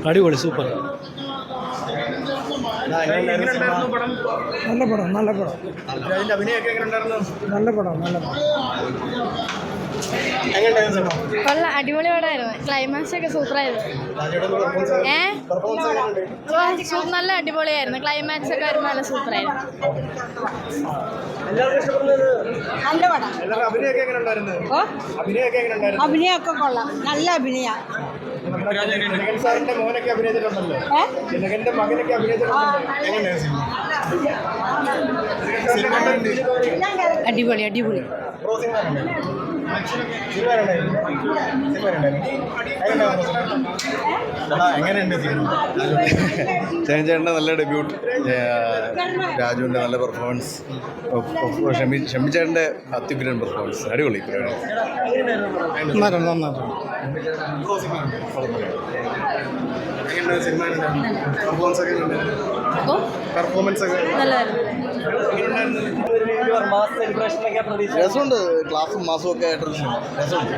അടിപൊളി സൂപ്പർ നല്ല പടം കൊള്ളാം, അടിപൊളി പടമായിരുന്നു. ക്ലൈമാക്സ് ഒക്കെ സൂപ്പറായിരുന്നു. നല്ല അടിപൊളിയായിരുന്നു. ക്ലൈമാക്സ് ഒക്കെ വരുമ്പോൾ നല്ല സൂപ്പറായിരുന്നു. നല്ല പടം. അഭിനയമൊക്കെ കൊള്ളാം, നല്ല അഭിനയ. അടിപൊളി അടിപൊളി. ചേട്ടൻ്റെ നല്ല ഡെബ്യൂട്ട്, രാജുവിൻ്റെ നല്ല പെർഫോമൻസ്, ഷമ്മിച്ചേട്ടൻ്റെ അത്യുഗ്രൻ പെർഫോമൻസ്. അടിപൊളി പരിപാടി. രസമുണ്ട്. ക്ലാസ്സും മാസവും ഒക്കെ ആയിട്ട് രസമുണ്ട്.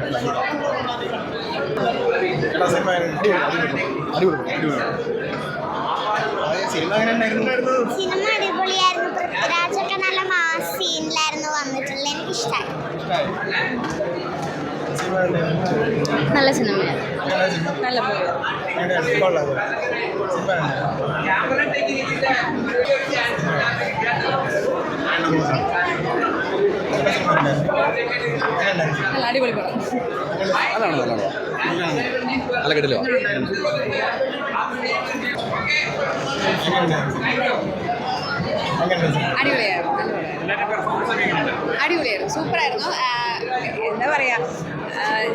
സിനിമ അടിപൊളിയായിരുന്നു. പൃഥ്വിരാജൊക്കെ നല്ല മാസ് സീനിലായിരുന്നു വന്നിട്ടുള്ളത്. എനിക്ക് ഇഷ്ടമായി. നല്ല സിനിമയാണ്. നല്ല അടിപൊളി പടം. നല്ല കിട്ടില്ലോ. അടിപൊളിയായിരുന്നു, സൂപ്പറായിരുന്നു. എന്താ പറയുക,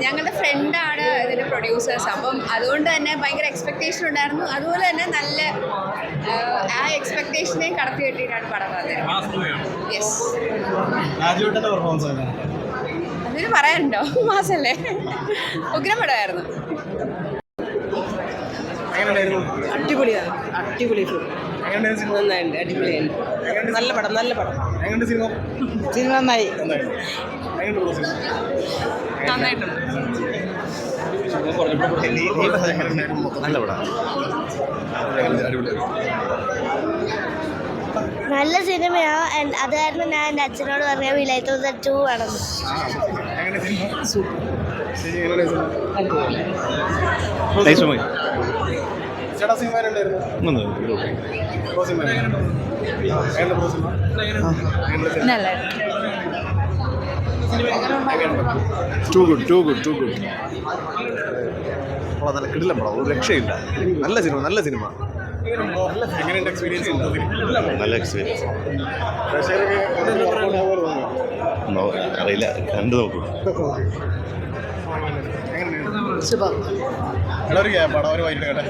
ഞങ്ങളുടെ ഫ്രണ്ടാണ് ഇതിൻ്റെ പ്രൊഡ്യൂസേഴ്സ്. അപ്പം അതുകൊണ്ട് തന്നെ ഭയങ്കര എക്സ്പെക്റ്റേഷൻ ഉണ്ടായിരുന്നു. അതുപോലെ തന്നെ നല്ല ആ എക്സ്പെക്റ്റേഷനെയും കടത്തി കെട്ടിയിട്ടാണ് പടം വന്നത്. യെസ്, അതിന് പറയാനുണ്ടോ? മാസല്ലേ, ഉഗ്രം പടമായിരുന്നു. അടിപൊളിയാണ്, അടിപൊളി നന്നായിട്ടുണ്ട്, അടിപൊളിയാണ്. നല്ല പടം, നല്ല പടം. സിനിമ നന്നായി, നന്നായിട്ടുണ്ട്. നല്ല പടം. നല്ല സിനിമയാണ്. അത് കാരണം ഞാൻ എൻ്റെ അച്ഛനോട് പറഞ്ഞ വിലയത്തോടെ 2 വേണമെന്ന്. നല്ല കിടിലം പടം, ഒരു രക്ഷയില്ല. നല്ല സിനിമ, നല്ല സിനിമ. നല്ല എക്സ്പീരിയൻസ്. അറിയില്ല, കണ്ടു നോക്കൂ. സുഖം. പടം ഒരു വൈകിട്ട് കേട്ടെ.